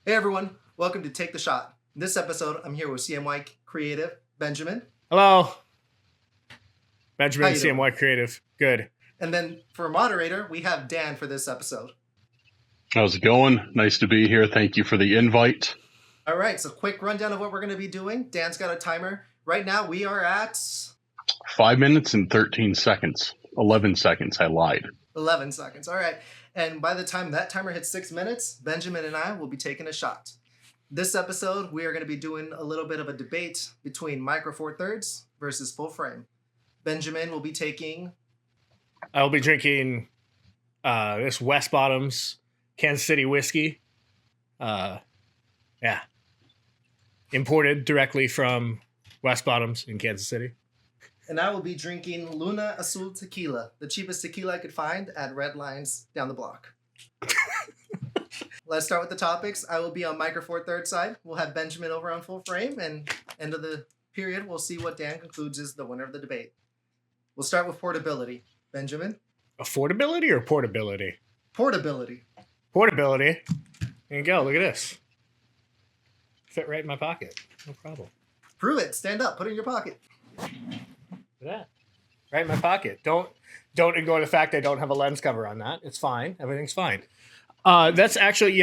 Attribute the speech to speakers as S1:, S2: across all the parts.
S1: Hey everyone, welcome to Take the Shot. In this episode, I'm here with CMYKreativ, Benjamin.
S2: Hello. Benjamin,
S1: How you doing?
S2: CMYKreativ. Good.
S1: And then for a moderator, we have Dan for this episode.
S3: How's it going? Nice to be here. Thank you for the invite.
S1: All right, so quick rundown of what we're going to be doing. Dan's got a timer. Right now, we are at
S3: 5 minutes and 13 seconds. 11 seconds. I lied.
S1: 11 seconds. All right. And by the time that timer hits 6 minutes, Benjamin and I will be taking a shot. This episode, we are going to be doing a little bit of a debate between Micro Four Thirds versus full frame. Benjamin will be taking...
S2: I'll be drinking this West Bottoms Kansas City whiskey. Imported directly from West Bottoms in Kansas City.
S1: And I will be drinking Luna Azul tequila, the cheapest tequila I could find at Red Lines down the block. Let's start with the topics. I will be on Micro Four Thirds side. We'll have Benjamin over on full frame, and end of the period, we'll see what Dan concludes is the winner of the debate. We'll start with portability. Benjamin?
S2: Affordability or portability?
S1: Portability.
S2: Portability. There you go. Look at this. Fit right in my pocket. No problem.
S1: Prove it. Stand up. Put it in your pocket.
S2: Look at that. Right in my pocket. Don't ignore the fact I don't have a lens cover on that. It's fine. Everything's fine. That's actually,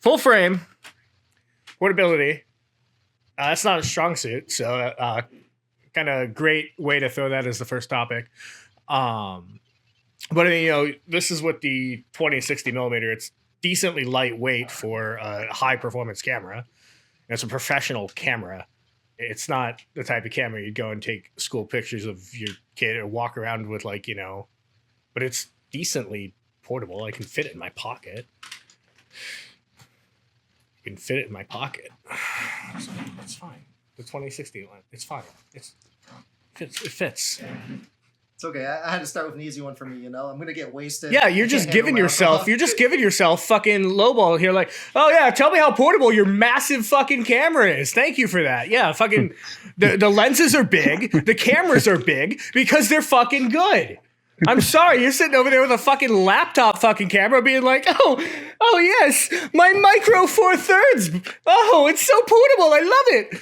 S2: full frame, portability. That's not a strong suit, so kind of great way to throw that as the first topic. But I mean, this is with the 20-60 millimeter. It's decently lightweight for a high performance camera. It's a professional camera. It's not the type of camera you'd go and take school pictures of your kid or walk around with, but it's decently portable. I can fit it in my pocket. So it's fine. The 2060 one, it's fine. It fits.
S1: It's okay. I had to start with an easy one for me, I'm going to get wasted.
S2: Yeah, you're just giving yourself fucking lowball here. Like, oh yeah, tell me how portable your massive fucking camera is. Thank you for that. Yeah, fucking the lenses are big. The cameras are big because they're fucking good. I'm sorry, you're sitting over there with a fucking laptop fucking camera being like, oh yes, my Micro Four Thirds. Oh, it's so portable. I love it.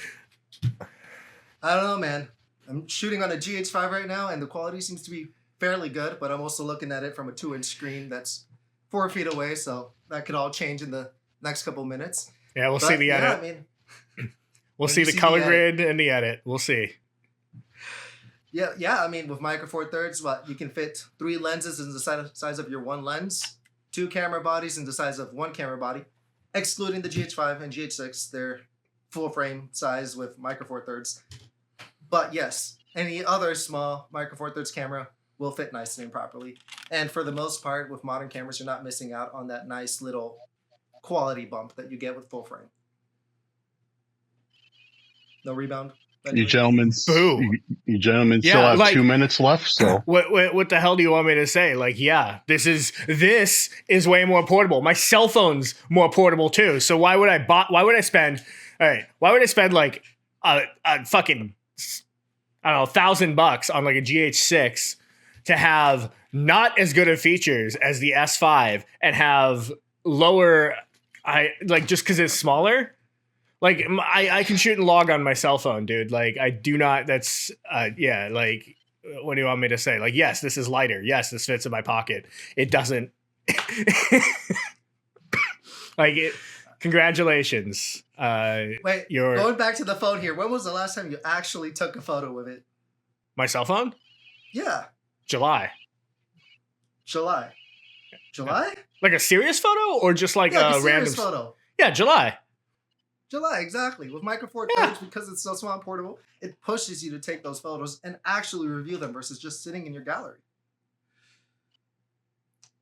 S1: I don't know, man. I'm shooting on a GH5 right now, and the quality seems to be fairly good, but I'm also looking at it from a 2-inch screen that's 4 feet away, so that could all change in the next couple minutes.
S2: Yeah, we'll see the edit. We'll see the color grid and the edit. We'll see.
S1: Yeah. I mean, with Micro Four Thirds, you can fit 3 lenses in the size of your one lens, 2 camera bodies in the size of 1 camera body, excluding the GH5 and GH6. They're full frame size with Micro Four Thirds. But yes, any other small Micro Four Thirds camera will fit nicely and properly. And for the most part, with modern cameras, you're not missing out on that nice little quality bump that you get with full frame. No rebound.
S3: You gentlemen still have 2 minutes left. So
S2: what the hell do you want me to say? This is way more portable. My cell phone's more portable too. So why would I spend like a fucking, I don't know, $1,000 on like a GH6 to have not as good of features as the S5 and have lower, just because it's smaller. I can shoot and log on my cell phone, dude. I do not. That's what do you want me to say? Yes, this is lighter. Yes, this fits in my pocket. It doesn't. Congratulations.
S1: Wait, going back to the phone here. When was the last time you actually took a photo with it?
S2: My cell phone?
S1: Yeah.
S2: July?
S1: Like
S2: a serious photo or just a random
S1: photo?
S2: Yeah, July,
S1: exactly. With Micro Four Thirds, because it's so small and portable, it pushes you to take those photos and actually review them versus just sitting in your gallery.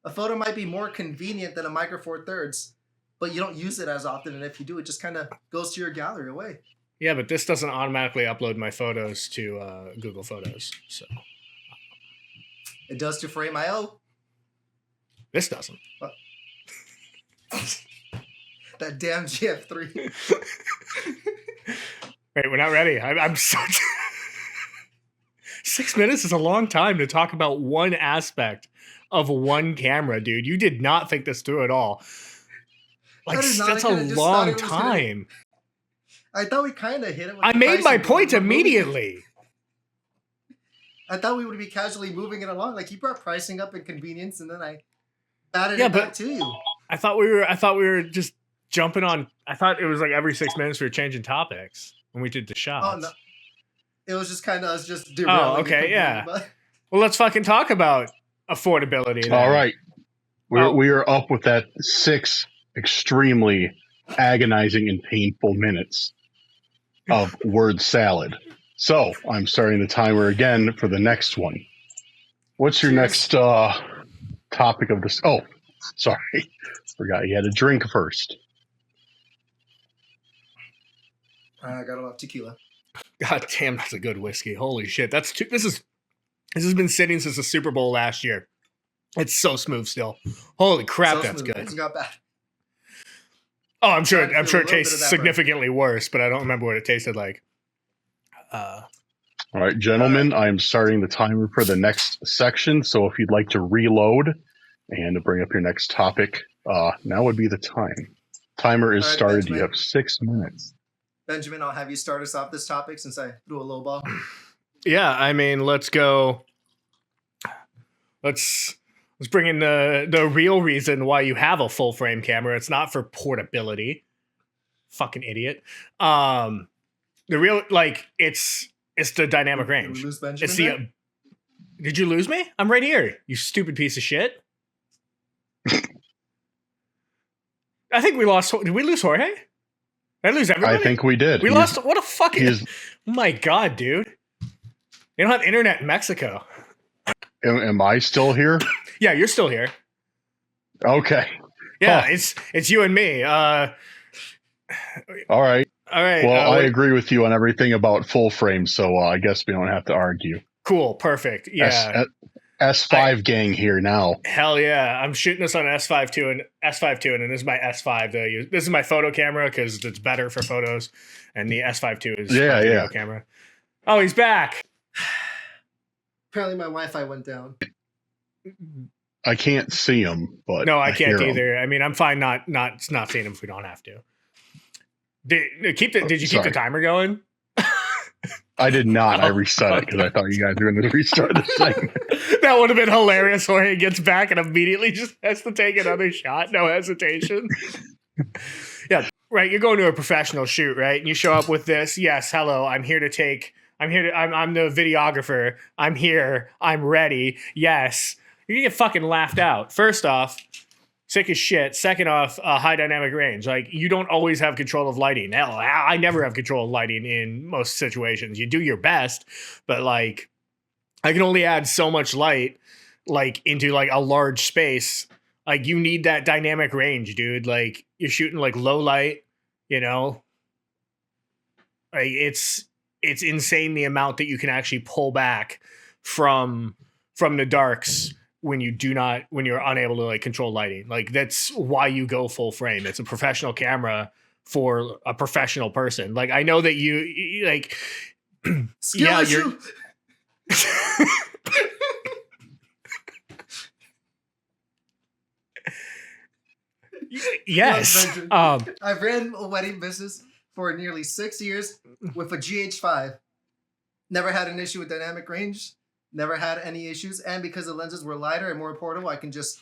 S1: A photo might be more convenient than a Micro Four Thirds, but you don't use it as often, and if you do, it just kind of goes to your gallery away.
S2: Yeah, but this doesn't automatically upload my photos to Google Photos, so
S1: it does to Frame.io.
S2: This doesn't.
S1: That damn GF3.
S2: Wait, we're not ready. I'm so 6 minutes is a long time to talk about one aspect of one camera, dude. You did not think this through at all. Like,
S1: That is not- I
S2: that's a
S1: could've just thought
S2: long
S1: it was gonna-
S2: time.
S1: I thought we kind of hit it. With
S2: I
S1: the
S2: made my
S1: pricing, but
S2: point
S1: we're moving-
S2: immediately.
S1: I thought we would be casually moving it along. Like you brought pricing up and convenience, and then I batted
S2: Yeah,
S1: it back to you.
S2: I thought we were just jumping on. I thought it was like every 6 minutes we were changing topics when we did the shots.
S1: Oh no, it was just kind of us just derailing.
S2: Oh, okay,
S1: it
S2: yeah.
S1: completely,
S2: Well, let's fucking talk about affordability. Then.
S3: All right.
S2: Oh.
S3: We are up with that 6 extremely agonizing and painful minutes of word salad. So I'm starting the timer again for the next one. What's your
S1: Cheers.
S3: next topic of this? Oh, sorry. Forgot you had a drink first.
S1: I got a lot of tequila.
S2: God damn, that's a good whiskey. Holy shit, that's too. This has been sitting since the Super Bowl last year. It's so smooth still. Holy crap,
S1: So
S2: that's
S1: smooth.
S2: good.
S1: It's not bad.
S2: Oh, I'm sure.
S1: Trying to
S2: I'm
S1: feel
S2: sure
S1: a
S2: it
S1: little bit
S2: tastes
S1: of that
S2: significantly worse, but I don't remember what it tasted like.
S3: All right, gentlemen, I'm starting the timer for the next section. So if you'd like to reload and to bring up your next topic, now would be the time. Timer is
S1: All right,
S3: started.
S1: Benjamin.
S3: You have 6 minutes.
S1: Benjamin, I'll have you start us off this topic since I threw a low ball.
S2: Yeah, I mean, let's go. Let's bring in the real reason why you have a full frame camera. It's not for portability. Fucking idiot. The real it's the dynamic
S1: Did we
S2: range.
S1: lose Benjamin
S2: It's
S1: there?
S2: the. Did you lose me? I'm right here. You stupid piece of shit. I think we lost. Did we lose Jorge? Did I lose everybody?
S3: I think we did.
S2: we lost. What a fucking.
S3: He is,
S2: Oh my god, dude. They don't have internet in Mexico.
S3: am I still here?
S2: Yeah, you're still here.
S3: Okay.
S2: Yeah,
S3: Huh.
S2: it's you and me.
S3: All right.
S2: All right.
S3: Well, I agree with you on everything about full frame, so I guess we don't have to argue.
S2: Cool. Perfect. Yeah.
S3: S5 gang here now.
S2: Hell yeah. I'm shooting this on S5 II and this is my S5. This is my photo camera because it's better for photos, and the S5 II is
S3: Yeah,
S2: my video
S3: yeah.
S2: camera. Oh, he's back.
S1: Apparently, my Wi-Fi went down.
S3: I can't see him, but
S2: No, I can't
S3: hear him.
S2: either. I mean, I'm fine not seeing him if we don't have to. Did you keep the
S3: Sorry.
S2: timer going?
S3: I did not. I reset it because I thought you guys were going to restart the segment.
S2: That would have been hilarious. Jorge gets back and immediately just has to take another shot, no hesitation. Yeah, right. You're going to a professional shoot, right? And you show up with this. Yes, hello. I'm the videographer. I'm here. I'm ready. Yes. You're gonna get fucking laughed out. First off, sick as shit. Second off, high dynamic range. Like, you don't always have control of lighting. Hell, I never have control of lighting in most situations. You do your best, but like, I can only add so much light, like, into like a large space. Like, you need that dynamic range, dude. Like, you're shooting like low light, you know. Like, it's insane the amount that you can actually pull back from the darks when you're unable to like control lighting. Like, that's why you go full frame. It's a professional camera for a professional person. Like, I know that you like
S1: Skill
S2: yeah,
S1: issue.
S2: yes.
S1: Benjamin. I've ran a wedding business for nearly 6 years with a GH5. Never had an issue with dynamic range. Never had any issues. And because the lenses were lighter and more portable, I can just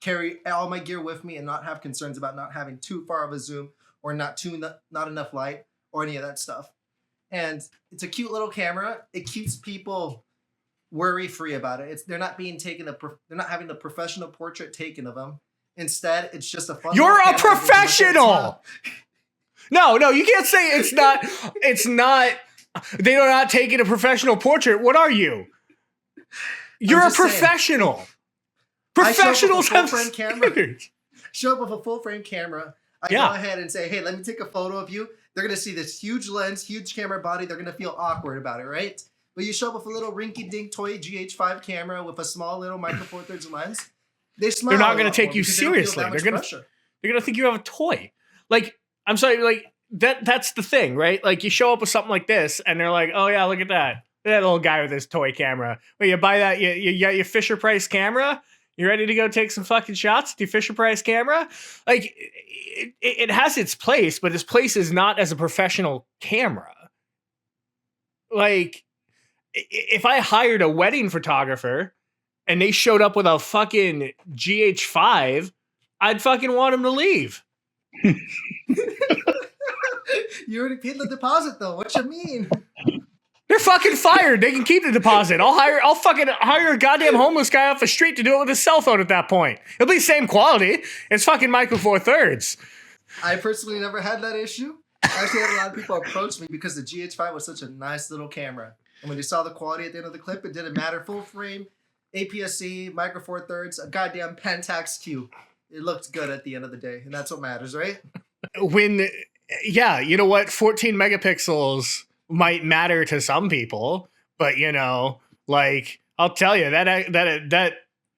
S1: carry all my gear with me and not have concerns about not having too far of a zoom or not enough light or any of that stuff. And it's a cute little camera. It keeps people worry-free about it. They're not being taken. They're not having the professional portrait taken of them. Instead, it's just a fun.
S2: You're
S1: little
S2: a
S1: camera that gives them
S2: professional!
S1: smile.
S2: No, you can't say it's not. It's not. They are not taking a professional portrait. What are you? You're a
S1: just saying.
S2: professional.
S1: I show up with a
S2: Professionals have
S1: full-frame camera.
S2: standards.
S1: Show up with a full frame camera. I
S2: Yeah.
S1: go ahead and say, hey, let me take a photo of you. They're going to see this huge lens, huge camera body. They're going to feel awkward about it, right? But you show up with a little rinky-dink toy GH5 camera with a small little micro four thirds lens. They smile.
S2: They're not
S1: a
S2: gonna
S1: lot
S2: take
S1: more
S2: you
S1: because they don't feel
S2: seriously.
S1: that much
S2: They're gonna-
S1: pressure.
S2: They're gonna think you have a toy. Like, I'm sorry, like that's the thing, right? Like, you show up with something like this, and they're like, "Oh yeah, look at that little guy with his toy camera." Well, you buy that, you got your Fisher Price camera. You ready to go take some fucking shots with your Fisher-Price camera? Like, it has its place, but its place is not as a professional camera. Like, if I hired a wedding photographer and they showed up with a fucking GH5, I'd fucking want them to leave.
S1: You already paid the deposit, though. What you mean?
S2: They're fucking fired. They can keep the deposit. I'll fucking hire a goddamn homeless guy off the street to do it with his cell phone at that point. It'll be the same quality. It's fucking Micro Four Thirds.
S1: I personally never had that issue. I actually had a lot of people approach me because the GH5 was such a nice little camera. And when you saw the quality at the end of the clip, it didn't matter. Full frame, APS-C, Micro Four Thirds, a goddamn Pentax Q. It looked good at the end of the day, and that's what matters, right?
S2: Yeah, you know what? 14 megapixels might matter to some people, but like, I'll tell you that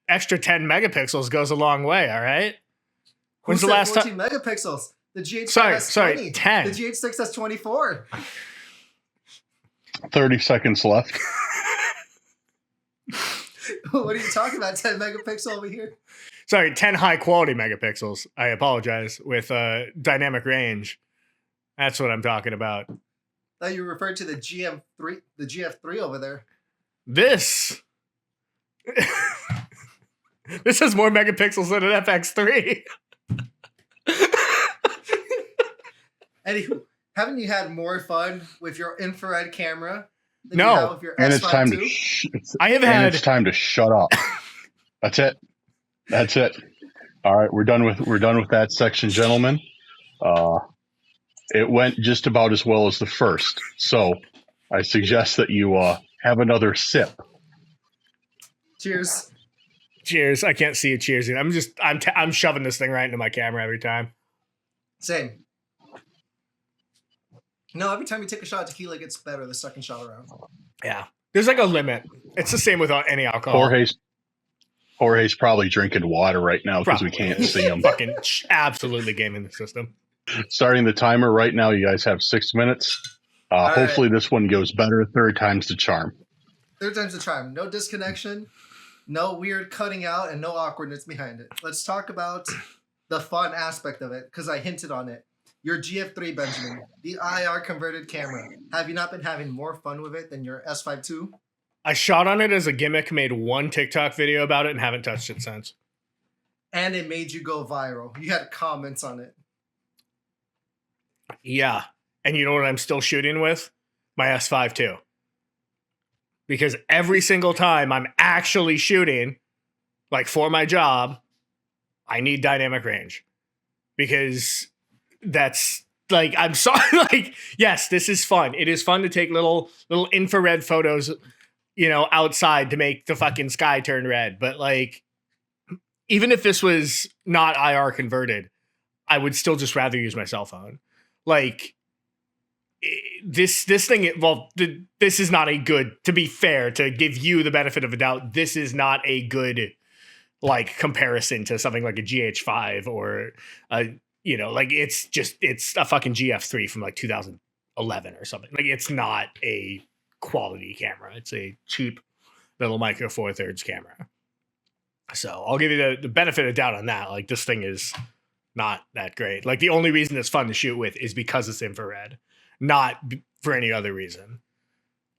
S2: extra 10 megapixels goes a long way. All right.
S1: When's the last 14 megapixels? The GH5 has 20.
S2: 10.
S1: The GH6 has 24.
S3: 30 seconds left.
S1: What are you talking about? 10 megapixel over here?
S2: Sorry, 10 high quality megapixels. I apologize. With dynamic range. That's what I'm talking about.
S1: I thought you referred to the GF3 over there.
S2: This has more megapixels than an FX3.
S1: Anywho, haven't you had more fun with your infrared camera than
S2: No.
S1: you have with your
S3: And
S1: S5
S3: it's time
S1: II?
S3: it's time to shut up. That's it. All right, we're done with that section, gentlemen. It went just about as well as the first, so I suggest that you have another sip.
S1: Cheers.
S2: Cheers. I can't see a cheers. I'm shoving this thing right into my camera every time.
S1: Same. No, every time you take a shot of tequila, it gets better the second shot around.
S2: Yeah. There's like a limit. It's the same with any alcohol.
S3: Jorge's probably drinking water right now because we can't see him.
S2: Fucking absolutely gaming the system.
S3: Starting the timer right now. You guys have 6 minutes. Hopefully this one goes better. Third time's the charm.
S1: Third time's the charm. No disconnection, no weird cutting out, and no awkwardness behind it. Let's talk about the fun aspect of it, because I hinted on it. Your GF3, Benjamin, the IR converted camera. Have you not been having more fun with it than your S5 II?
S2: I shot on it as a gimmick, made one TikTok video about it, and haven't touched it since.
S1: And it made you go viral. You had comments on it.
S2: Yeah. And you know what I'm still shooting with? My S5 II. Because every single time I'm actually shooting, like for my job, I need dynamic range. Because that's like, I'm sorry, like, yes, this is fun. It is fun to take little infrared photos, outside to make the fucking sky turn red. But like, even if this was not IR converted, I would still just rather use my cell phone. Like, this thing, well, this is not a good, to be fair, to give you the benefit of a doubt, this is not a good, like, comparison to something like a GH5 or it's a fucking GF3 from like 2011 or something. Like, it's not a quality camera. It's a cheap little Micro Four Thirds camera. So I'll give you the benefit of doubt on that. Like, this thing is not that great. Like, the only reason it's fun to shoot with is because it's infrared, not for any other reason.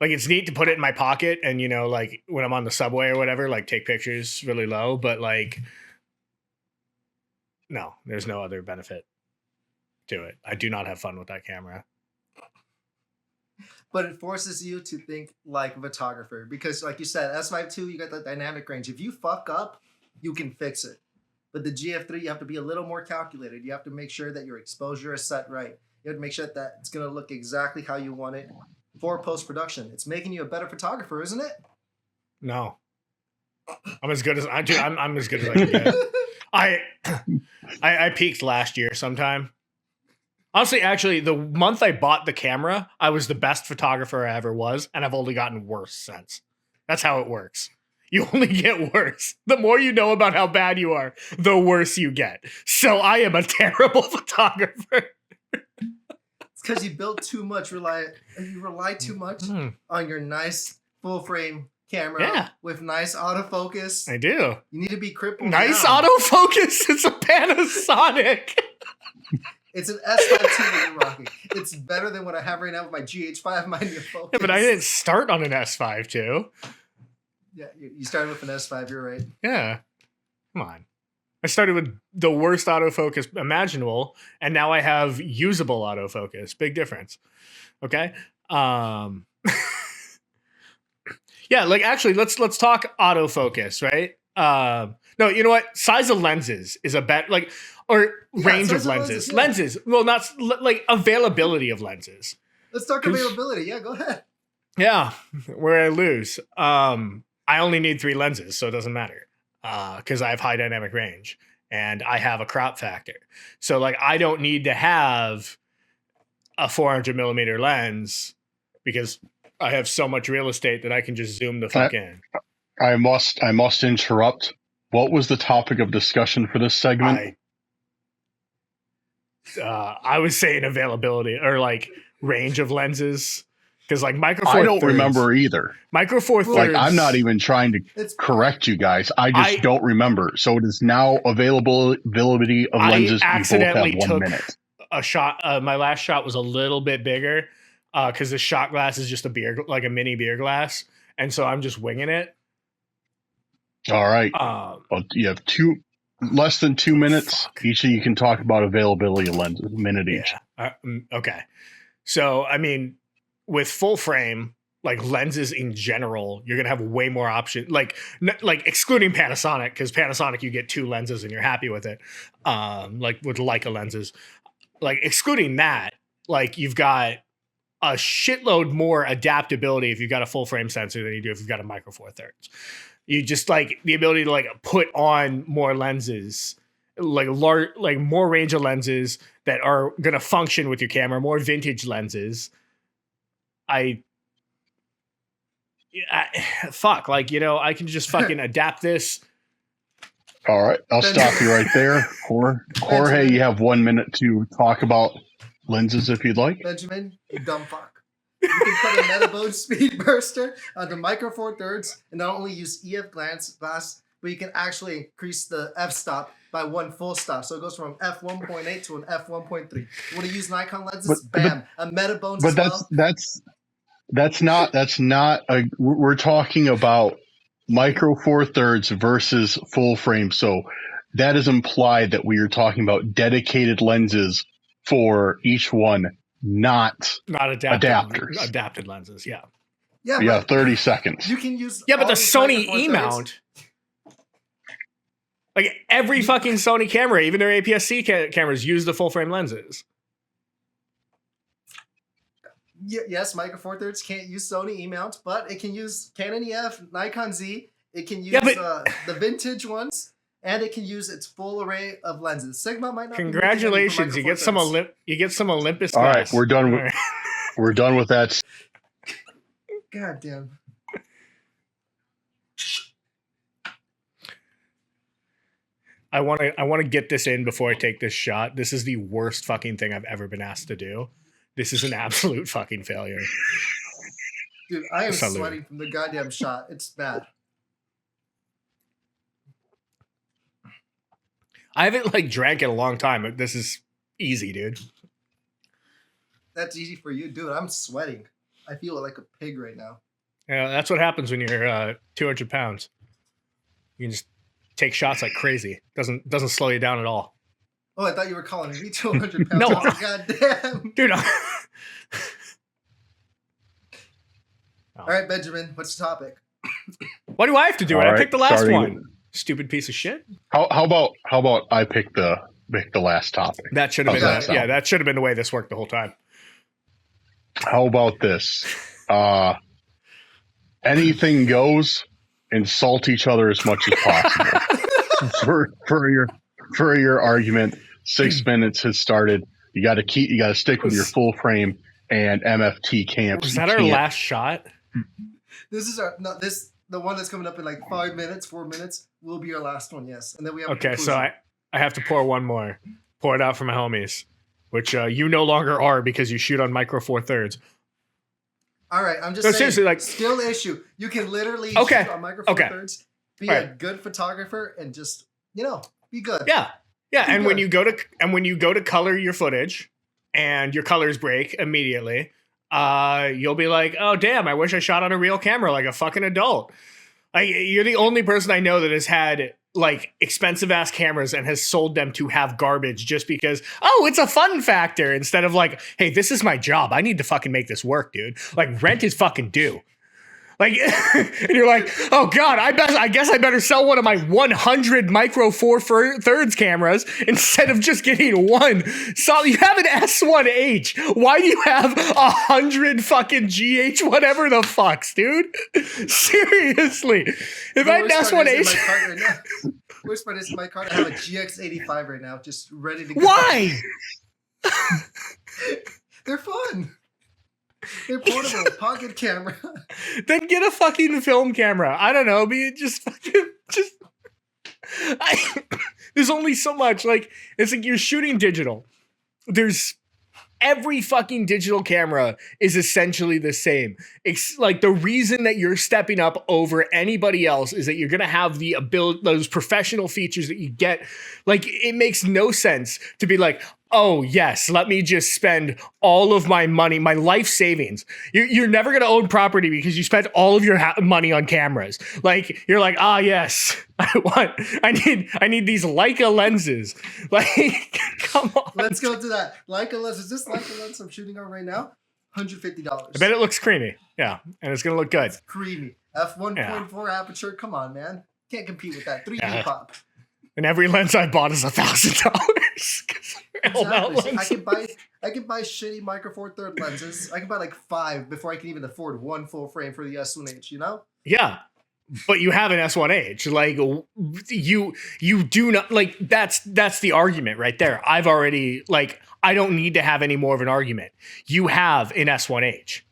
S2: Like, it's neat to put it in my pocket and, like when I'm on the subway or whatever, like take pictures really low, but like, no, there's no other benefit to it. I do not have fun with that camera.
S1: But it forces you to think like a photographer because, like you said, S5 II, you got the dynamic range. If you fuck up, you can fix it. But the GF3, you have to be a little more calculated. You have to make sure that your exposure is set right. You have to make sure that it's going to look exactly how you want it for post-production. It's making you a better photographer, isn't it?
S2: No. I'm as good as I do. I'm as good as I can get. I peaked last year sometime. Honestly, actually, the month I bought the camera, I was the best photographer I ever was, and I've only gotten worse since. That's how it works. You only get worse. The more you know about how bad you are, the worse you get. So I am a terrible photographer.
S1: It's because you built too much. You rely too much on your nice full frame camera
S2: Yeah.
S1: with nice autofocus.
S2: I do.
S1: You need to be crippled.
S2: Nice
S1: down.
S2: autofocus. It's a Panasonic.
S1: It's an S5 that you're rocking. It's better than what I have right now with my GH5 Manual Focus.
S2: Yeah, but I didn't start on an S5 too.
S1: Yeah, you started with an S5. You're right.
S2: Yeah. Come on. I started with the worst autofocus imaginable, and now I have usable autofocus. Big difference. Okay. Yeah, like actually, let's talk autofocus, right? No, you know what? Size of lenses is a bet, like, or range of lenses.
S1: Yeah.
S2: Lenses. Well, not like availability of lenses.
S1: Let's talk availability. Yeah, go ahead.
S2: Yeah, where I lose. I only need 3 lenses, so it doesn't matter. Because I have high dynamic range and I have a crop factor. So like I don't need to have a 400 millimeter lens because I have so much real estate that I can just zoom the fuck in.
S3: I must interrupt. What was the topic of discussion for this segment?
S2: I was saying availability or like range of lenses. Because like Micro Four
S3: I don't remember either.
S2: Micro Four
S3: Like
S2: Thirds.
S3: I'm not even trying to correct you guys. I just don't remember. So it is now availability of lenses.
S2: I accidentally
S3: you both have 1
S2: took
S3: minute.
S2: a shot. My last shot was a little bit bigger because the shot glass is just a beer, like a mini beer glass, and so I'm just winging it.
S3: All right. Well, you have less than 2 minutes. Each of you can talk about availability of lenses. A minute each.
S2: Okay. So I mean, with full frame, like lenses in general, you're gonna have way more options. Like excluding Panasonic, because Panasonic you get 2 lenses and you're happy with it. Like with Leica lenses, like excluding that, like you've got a shitload more adaptability if you've got a full frame sensor than you do if you've got a Micro Four Thirds. You just like the ability to like put on more lenses, like more range of lenses that are gonna function with your camera, more vintage lenses. Fuck, like, you know, I can just fucking adapt this.
S3: All right, I'll stop you right there. Jorge, you have 1 minute to talk about lenses if you'd like.
S1: Benjamin, you dumb fuck. You can put a Metabode speed burster on the Micro Four Thirds and not only use EF glass, but you can actually increase the f-stop by 1 full stop. So it goes from f1.8 to an f1.3. You want to use Nikon lenses? Bam. A Metabone as well.
S3: That's not we're talking about Micro Four Thirds versus full frame. So that is implied that we are talking about dedicated lenses for each one, not adapters.
S2: Adapted lenses, yeah.
S3: Yeah, 30 seconds.
S1: You can use
S2: but the Sony E-mount, like every fucking Sony camera, even their APS-C cameras, use the full frame lenses.
S1: Yes, Micro Four Thirds can't use Sony E-mounts, but it can use Canon EF, Nikon Z. It can use the vintage ones, and it can use its full array of lenses. Sigma might not.
S2: Congratulations, you get some Olympus.
S3: All right, we're done. We're done with that.
S1: God damn.
S2: I want to get this in before I take this shot. This is the worst fucking thing I've ever been asked to do. This is an absolute fucking failure.
S1: Dude, I am sweating from the goddamn shot. It's bad.
S2: I haven't like drank in a long time. This is easy, dude.
S1: That's easy for you, dude. I'm sweating. I feel like a pig right now.
S2: Yeah, that's what happens when you're 200 pounds. You can just take shots like crazy. Doesn't slow you down at all.
S1: Oh, I thought you were calling me 200 pounds.
S2: No.
S1: God damn.
S2: Dude.
S1: All right, Benjamin, what's the topic?
S2: Why do I have to do it?
S3: All
S2: I picked the last
S3: starting
S2: one. Stupid piece of shit.
S3: How about I pick the last topic?
S2: That should have been that should have been the way this worked the whole time.
S3: How about this? Anything goes. Insult each other as much as possible. for your argument, 6 minutes has started. You got to stick with your full frame and MFT camps.
S2: Was that our last shot?
S1: This is the one that's coming up in like 5 minutes, 4 minutes will be our last one. Yes, and then we have.
S2: Okay, so I have to pour one more. Pour it out for my homies, which you no longer are because you shoot on Micro Four Thirds.
S1: All right, I'm just
S2: No,
S1: saying.
S2: seriously, like-
S1: skill issue. You can literally
S2: Okay,
S1: shoot on Micro Four
S2: okay.
S1: Thirds, be
S2: Right.
S1: a good photographer, and just be good.
S2: Yeah. Yeah,
S1: Be
S2: and when
S1: good.
S2: you go to color your footage and your colors break immediately, you'll be like, "Oh damn, I wish I shot on a real camera like a fucking adult." Like, you're the only person I know that has had like expensive ass cameras and has sold them to have garbage just because, oh, it's a fun factor, instead of like, hey, this is my job. I need to fucking make this work, dude. Like, rent is fucking due. Like, and you're like, oh god, I guess I better sell one of my 100 Micro Four Thirds cameras instead of just getting one. So you have an S1H. Why do you have 100 fucking GH whatever the fucks, dude? Seriously, if I had an S1H,
S1: Worst part is in my cart. I have a GX85 right now, just ready to go.
S2: why?
S1: They're fun. They're portable, pocket camera.
S2: Then get a fucking film camera. I don't know, be just fucking just. There's only so much. Like, it's like you're shooting digital. There's every fucking digital camera is essentially the same. It's like the reason that you're stepping up over anybody else is that you're gonna have the ability, those professional features that you get. Like, it makes no sense to be like, oh yes, let me just spend all of my money, my life savings. You're never gonna own property because you spent all of your money on cameras. Like, you're like, yes, I need these Leica lenses. Like, come on.
S1: Let's go to that Leica lens. Is this Leica lens I'm shooting on right now? $150.
S2: I bet it looks creamy. Yeah, and it's gonna look good.
S1: It's creamy. F1.4 aperture. Come on, man. Can't compete with that. 3D pop.
S2: And every lens I bought is $1,000.
S1: Exactly. I can buy shitty Micro Four Third lenses. I can buy like 5 before I can even afford one full frame for the S1H. You know?
S2: Yeah, but you have an S1H. Like, you do not, like, that's the argument right there. I've already, like, I don't need to have any more of an argument. You have an S1H.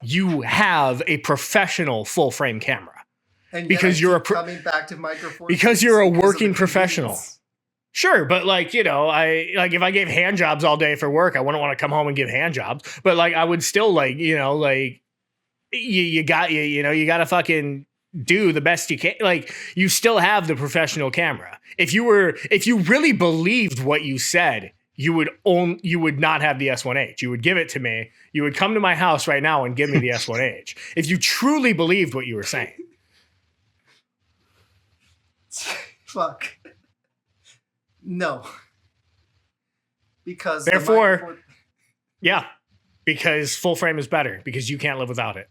S2: You have a professional full frame camera.
S1: And
S2: because you're
S1: coming back to Micro Four
S2: because you're a working
S1: the
S2: professional. Sure, but like, if I gave hand jobs all day for work, I wouldn't want to come home and give hand jobs. But like, I would still like, like, you got to fucking do the best you can. Like, you still have the professional camera. If you really believed what you said, you would not have the S1H. You would give it to me. You would come to my house right now and give me the S1H. If you truly believed what you were saying.
S1: Fuck. No. Because
S2: therefore, yeah, because full frame is better because you can't live without it.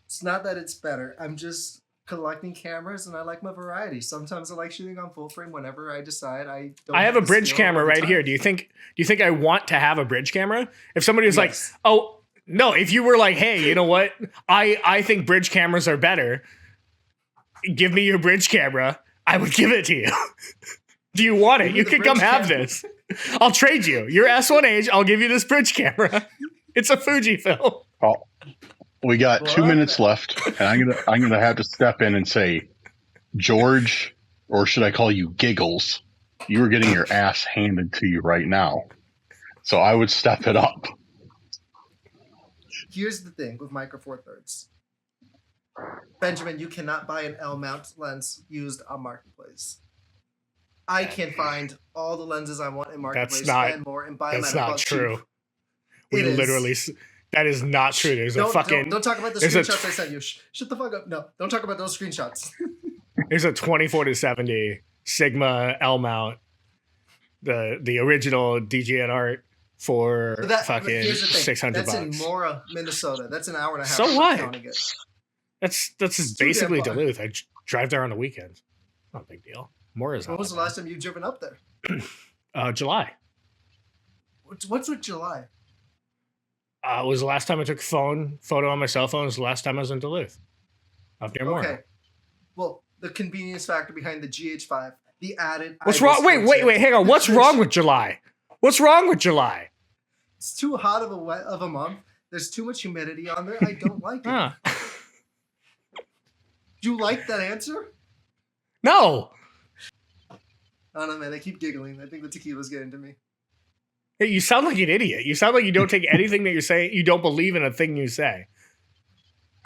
S1: It's not that it's better. I'm just collecting cameras and I like my variety. Sometimes I like shooting on full frame whenever I decide I don't
S2: I have a
S1: the
S2: bridge
S1: skill
S2: camera
S1: or the
S2: right
S1: time.
S2: here. Do you think I want to have a bridge camera? If somebody was like,
S1: Yes.
S2: "Oh, no, if you were like, "Hey, you know what? I think bridge cameras are better. Give me your bridge camera." I would give it to you. Do you want it?
S1: Give me
S2: You
S1: the
S2: can come
S1: bridge
S2: have
S1: camera.
S2: this. I'll trade you. Your S1H, I'll give you this bridge camera. It's a Fujifilm.
S3: Oh, we got 2
S1: What?
S3: minutes left, and I'm gonna have to step in and say, George, or should I call you Giggles? You are getting your ass handed to you right now, so I would step it up.
S1: Here's the thing with Micro Four Thirds. Benjamin, you cannot buy an L mount lens used on Marketplace. I can find all the lenses I want in Marketplace and more and buy them
S2: That's
S1: at a
S2: not
S1: buck
S2: true.
S1: cheap.
S2: We
S1: It is.
S2: literally, that is not true. There's a fucking,
S1: don't talk about the
S2: there's a
S1: screenshots I sent you. Shut the fuck up. No, don't talk about those screenshots.
S2: there's a 24-70 Sigma L mount, the original DJN art for
S1: But
S2: fucking
S1: here's the thing.
S2: $600.
S1: That's in Mora, Minnesota. That's an hour and a half.
S2: So
S1: from
S2: what?
S1: counting it.
S2: That's just
S1: too damn
S2: basically
S1: far.
S2: Duluth. I drive there on the weekends. Not a big deal. More is
S1: When
S2: not
S1: was the
S2: bad.
S1: last time you've driven up there?
S2: July.
S1: What's with July?
S2: Was the last time I took photo on my cell phone. Was the last time I was in Duluth. Up near Mora.
S1: Okay. Well, the convenience factor behind the GH5, the added.
S2: What's wrong? Wait, hang on. What's wrong with July? What's wrong with July?
S1: It's too hot of a month. There's too much humidity on there. I don't like it.
S2: Huh.
S1: Do you like that answer?
S2: No.
S1: I don't know, man. I keep giggling. I think the tequila's getting to me.
S2: Hey, you sound like an idiot. You sound like you don't take anything that you're saying. You don't believe in a thing you say.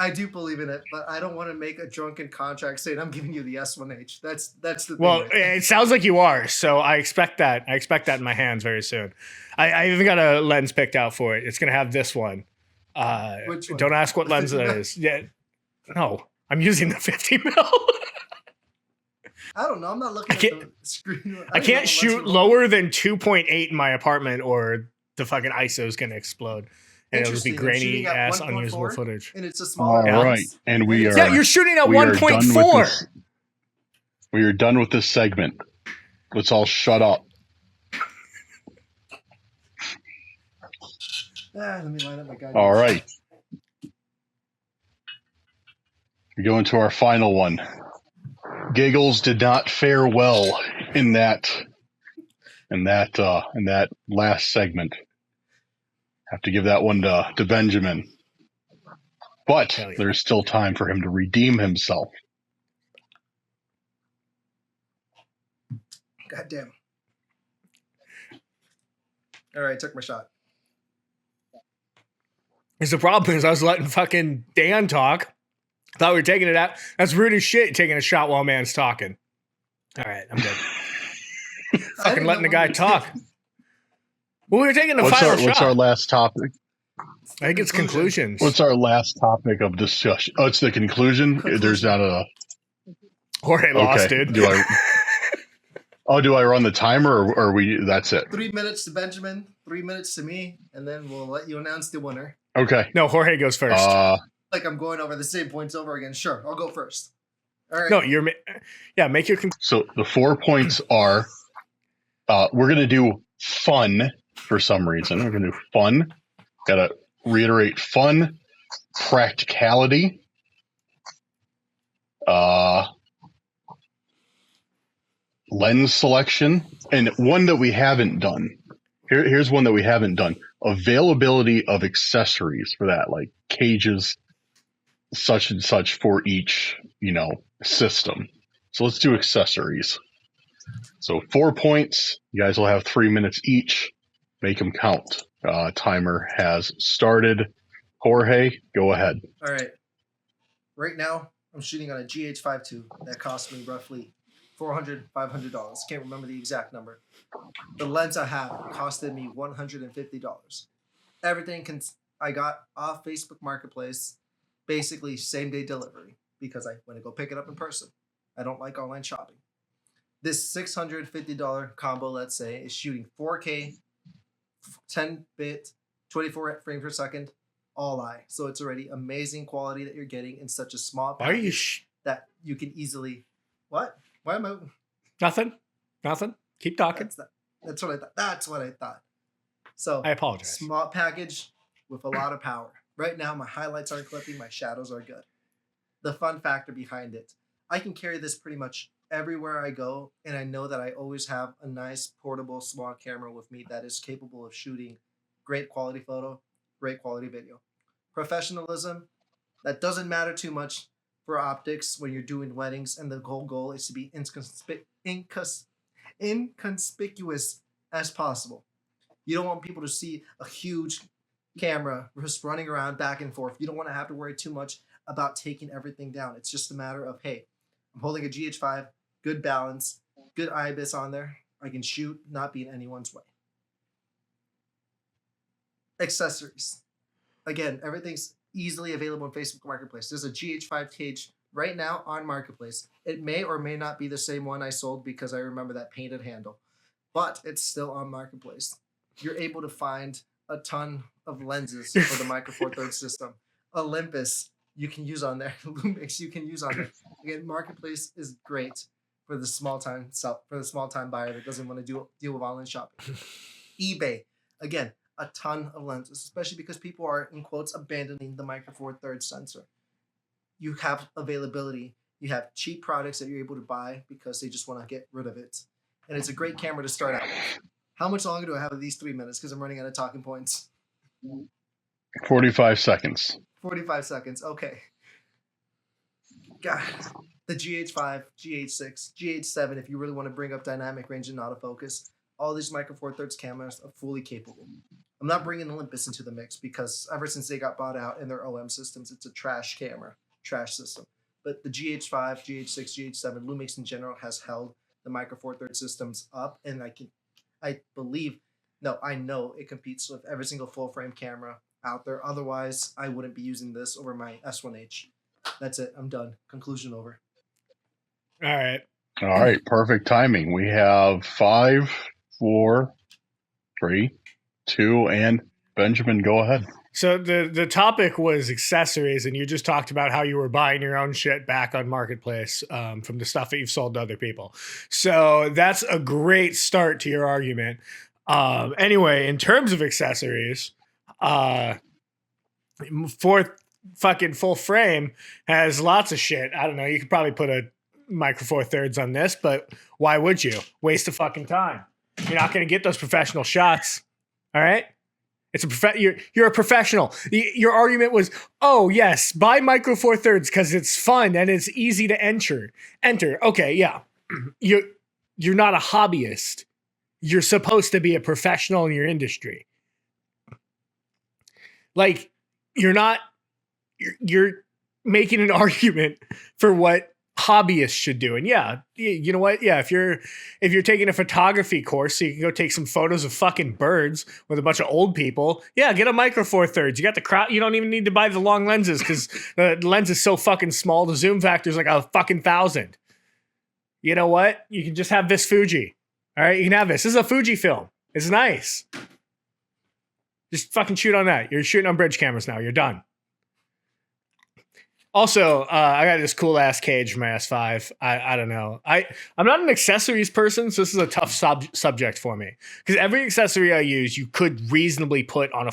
S1: I do believe in it, but I don't want to make a drunken contract saying I'm giving you the S1H. That's the thing.
S2: Well,
S1: right there.
S2: it sounds like you are, so I expect that. I expect that in my hands very soon. I even got a lens picked out for it. It's gonna have this one.
S1: Which one?
S2: Don't ask what
S1: The
S2: lens
S1: 50
S2: that
S1: mil?
S2: is. Yeah, no, I'm using the 50 mil.
S1: I don't know. I'm not looking at the screen.
S2: I can't shoot lower than 2.8 in my apartment, or the fucking ISO is gonna explode, and it'll just be
S1: Interesting. I'm shooting
S2: grainy
S1: at
S2: ass
S1: 1.4,
S2: unusable footage.
S1: and it's a
S3: All
S1: smaller
S3: right,
S1: lens.
S3: and we are.
S2: Yeah, you're shooting at
S3: we are done with
S2: 1.4.
S3: this. We are done with this segment. Let's all shut up.
S1: Let me line up my guy.
S3: All right. We go into our final one. Giggles did not fare well in that last segment. Have to give that one to Benjamin. But
S2: Hell yeah.
S3: there's still time for him to redeem himself.
S1: God damn. All right, took my shot.
S2: Because the problem is I was letting fucking Dan talk. Thought we were taking it out. That's rude as shit, taking a shot while man's talking. All right, I'm good. Fucking letting the guy talk. Well, we were taking the final shot.
S3: What's our last topic?
S2: I think it's conclusions.
S3: What's our last topic of discussion? Oh, it's the conclusion? There's not a...
S2: Jorge lost, dude.
S3: Do I run the timer or are we... That's it?
S1: 3 minutes to Benjamin, 3 minutes to me, and then we'll let you announce the winner.
S3: Okay.
S2: No, Jorge goes first.
S1: Like I'm going over the same points over again. Sure, I'll go first. All right.
S2: No, make your
S3: So the 4 points are, we're going to do fun for some reason. We're going to do fun. Got to reiterate fun, practicality, lens selection, and one that we haven't done. Here's one that we haven't done. Availability of accessories for that, like cages, such and such for each, system. So let's do accessories. So 4 points. You guys will have 3 minutes each. Make them count. Timer has started. Jorge, go ahead.
S1: All right. Right now, I'm shooting on a GH52 that cost me roughly $400, $500. Can't remember the exact number. The lens I have costed me $150. Everything I got off Facebook Marketplace, basically same day delivery because I want to go pick it up in person. I don't like online shopping. This $650 combo, let's say, is shooting 4K, 10-bit, 24 frames per second, all eye. So it's already amazing quality that you're getting in such a small
S2: Why are you
S1: package that you can easily... What? Why am I...
S2: Nothing. Keep talking.
S1: That's what I thought. That's what I thought. So
S2: I apologize.
S1: Small package with a lot of power. Right now, my highlights aren't clipping. My shadows are good. The fun factor behind it. I can carry this pretty much everywhere I go, and I know that I always have a nice portable small camera with me that is capable of shooting great quality photo, great quality video. Professionalism, that doesn't matter too much for optics when you're doing weddings, and the whole goal is to be inconspicuous as possible. You don't want people to see a huge camera just running around back and forth. You don't want to have to worry too much about taking everything down. It's just a matter of, hey, I'm holding a GH5, good balance, good IBIS on there. I can shoot, not be in anyone's way. Accessories. Again, everything's easily available on Facebook Marketplace. There's a GH5 cage right now on Marketplace. It may or may not be the same one I sold because I remember that painted handle, but it's still on Marketplace. You're able to find a ton of lenses for the Micro Four Thirds system. Olympus you can use on there. Lumix you can use on there. Again, Marketplace is great for the small time buyer that doesn't want to deal with online shopping. eBay, again, a ton of lenses, especially because people are, in quotes, abandoning the Micro Four Thirds sensor. You have availability. You have cheap products that you're able to buy because they just want to get rid of it. And it's a great camera to start out with. How much longer do I have of these 3 minutes? Because I'm running out of talking points.
S3: 45 seconds.
S1: 45 seconds. Okay. God. The GH5, GH6, GH7, if you really want to bring up dynamic range and autofocus, all these Micro Four Thirds cameras are fully capable. I'm not bringing Olympus into the mix because ever since they got bought out in their OM systems, it's a trash system. But the GH5, GH6, GH7, Lumix in general has held the Micro Four Thirds systems up, and I know it competes with every single full frame camera out there. Otherwise, I wouldn't be using this over my S1H. That's it. I'm done. Conclusion over.
S2: All
S3: right. Perfect timing. We have 5, 4, 3, 2, and Benjamin, go ahead.
S2: So the topic was accessories, and you just talked about how you were buying your own shit back on Marketplace from the stuff that you've sold to other people. So that's a great start to your argument. Anyway, in terms of accessories, fourth fucking full frame has lots of shit. I don't know. You could probably put a Micro Four Thirds on this, but why would you waste the fucking time? You're not going to get those professional shots. All right. It's you're a professional. Your argument was, oh yes, buy Micro Four Thirds because it's fun and it's easy to enter. Okay, yeah. You're not a hobbyist. You're supposed to be a professional in your industry. Like, you're making an argument for what hobbyists should do. And yeah, you know what? Yeah, if you're taking a photography course so you can go take some photos of fucking birds with a bunch of old people, yeah, get a Micro Four Thirds. You got the crowd. You don't even need to buy the long lenses because the lens is so fucking small. The zoom factor is like a fucking 1,000. You know what? You can just have this Fuji. All right, you can have this. This is a Fuji film. It's nice. Just fucking shoot on that. You're shooting on bridge cameras now. You're done. Also, I got this cool ass cage for my S5. I don't know. I'm not an accessories person, so this is a tough subject for me because every accessory I use, you could reasonably put on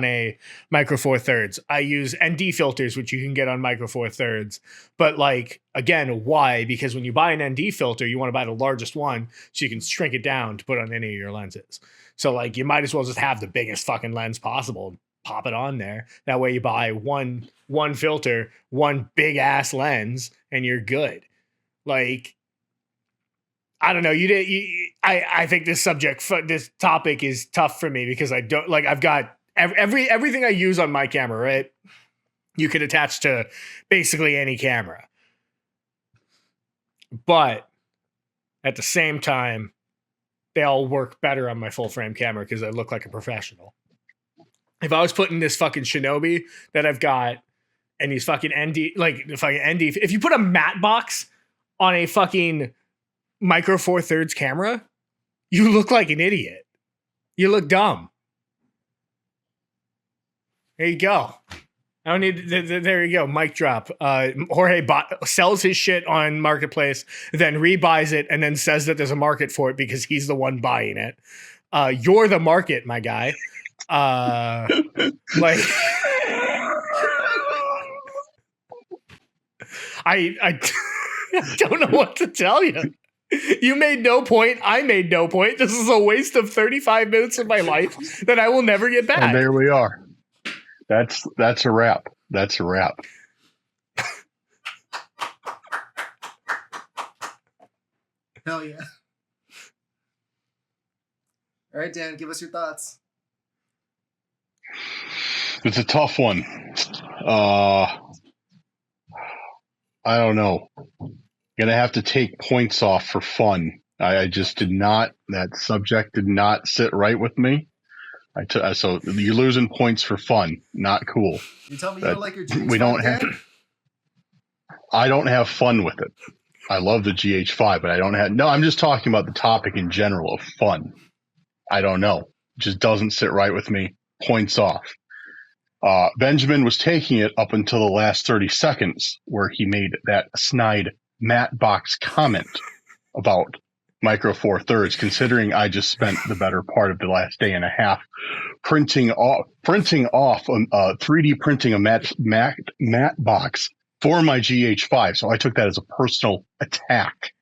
S2: a Micro Four Thirds. I use ND filters, which you can get on Micro Four Thirds. But like, again, why? Because when you buy an ND filter, you want to buy the largest one so you can shrink it down to put on any of your lenses. So like, you might as well just have the biggest fucking lens possible. Pop it on there. That way you buy one filter, one big ass lens, and you're good. Like, I don't know. I think this topic is tough for me because I don't like. I've got everything I use on my camera. Right, you could attach to basically any camera, but at the same time, they all work better on my full frame camera because I look like a professional. If I was putting this fucking Shinobi that I've got and these fucking ND, like the fucking ND, if you put a matte box on a fucking Micro Four Thirds camera, you look like an idiot. You look dumb. There you go. I don't need, there you go. Mic drop. Jorge sells his shit on Marketplace, then rebuys it and then says that there's a market for it because he's the one buying it. You're the market, my guy. Like I don't know what to tell you. You made no point. I made no point. This is a waste of 35 minutes of my life that I will never get back.
S3: And there we are. That's a wrap. That's a wrap.
S1: Hell yeah. All right, Dan, give us your thoughts.
S3: It's a tough one. I don't know. Gonna have to take points off for fun. I just did not. That subject did not sit right with me. So you're losing points for fun. Not cool.
S1: You tell me you don't like your GH5,
S3: we don't have.
S1: Dan?
S3: I don't have fun with it. I love the GH5, but I don't have. No, I'm just talking about the topic in general of fun. I don't know. It just doesn't sit right with me. Points off. Benjamin was taking it up until the last 30 seconds where he made that snide matte box comment about Micro Four Thirds, considering I just spent the better part of the last day and a half printing off 3D printing a matte box for my GH5. So I took that as a personal attack.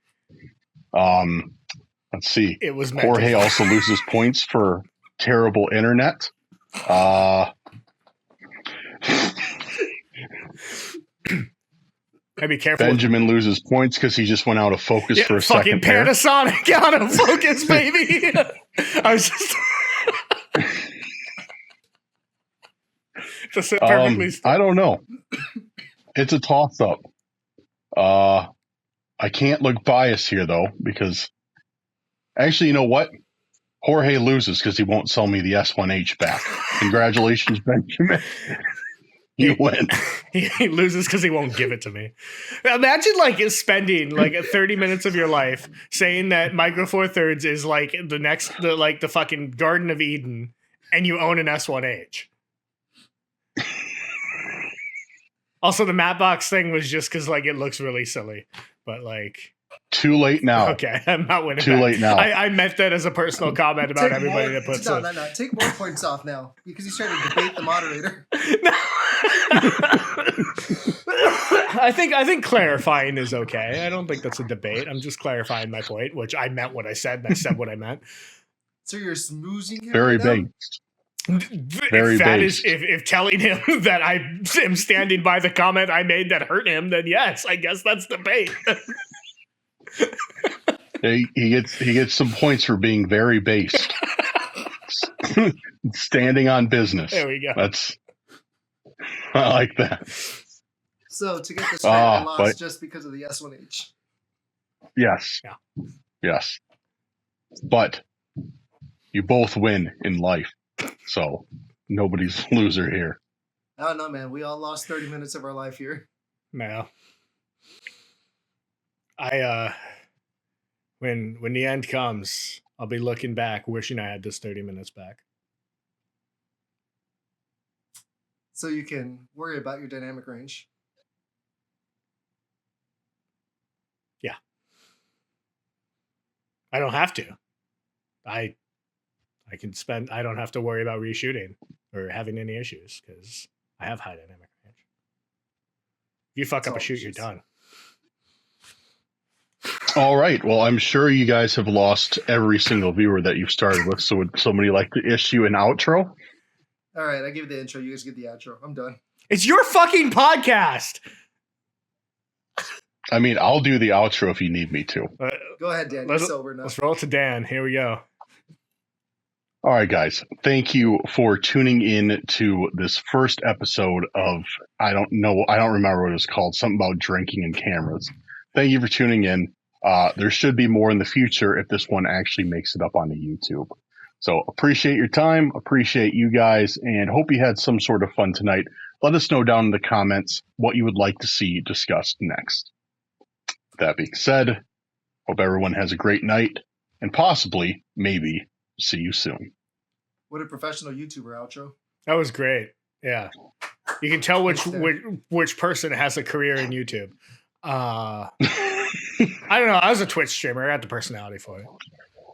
S3: Let's see.
S2: It was
S3: Jorge also loses points for terrible internet.
S2: I'd be careful.
S3: Benjamin loses points because he just went out of focus for a
S2: fucking
S3: second. Fucking
S2: Panasonic out of focus, baby. I was just. That's it perfectly.
S3: I don't know. It's a toss up. I can't look biased here though, because actually, you know what? Jorge loses because he won't sell me the S1H back. Congratulations, Benjamin. You win.
S2: He loses because he won't give it to me. Imagine like spending like 30 minutes of your life saying that Micro Four Thirds is like the fucking Garden of Eden, and you own an S1H. Also, the Mapbox thing was just because like it looks really silly, but like.
S3: Too late now.
S2: Okay, I'm not winning.
S3: Too late now.
S2: I meant that as a personal comment about everybody that puts
S1: no. Take more points off now because he's trying to debate the moderator.
S2: I think clarifying is okay. I don't think that's a debate. I'm just clarifying my point, which I meant what I said, and I said what I meant.
S1: So you're smoozing him
S3: Very
S1: right now?
S3: based. Very based.
S2: If telling him that I am standing by the comment I made that hurt him, then yes, I guess that's debate.
S3: He gets some points for being very based. Standing on business.
S2: There we go.
S3: I like that.
S1: So to get this straight, I lost just because of the S1H.
S3: Yes.
S2: Yeah.
S3: Yes. But you both win in life. So nobody's a loser here.
S1: I don't know, man. We all lost 30 minutes of our life here.
S2: No. When the end comes, I'll be looking back, wishing I had this 30 minutes back.
S1: So you can worry about your dynamic range.
S2: Yeah. I don't have to. I don't have to worry about reshooting or having any issues because I have high dynamic range. If you fuck up a shoot, you're done.
S3: All right. Well, I'm sure you guys have lost every single viewer that you've started with. So would somebody like to issue an outro?
S1: All right. I give the intro. You guys give the outro. I'm done.
S2: It's your fucking podcast.
S3: I mean, I'll do the outro if you need me to.
S1: Go ahead, Dan. You're sober now.
S2: Let's roll it to Dan. Here we go.
S3: All right, guys. Thank you for tuning in to this first episode of, I don't remember what it was called. Something about drinking and cameras. Thank you for tuning in. There should be more in the future if this one actually makes it up on the YouTube. So appreciate your time, appreciate you guys, and hope you had some sort of fun tonight. Let us know down in the comments what you would like to see discussed next. That being said, hope everyone has a great night, and possibly, maybe, see you soon.
S1: What a professional YouTuber outro.
S2: That was great. Yeah. You can tell which person has a career in YouTube. I don't know. I was a Twitch streamer. I had the personality for it.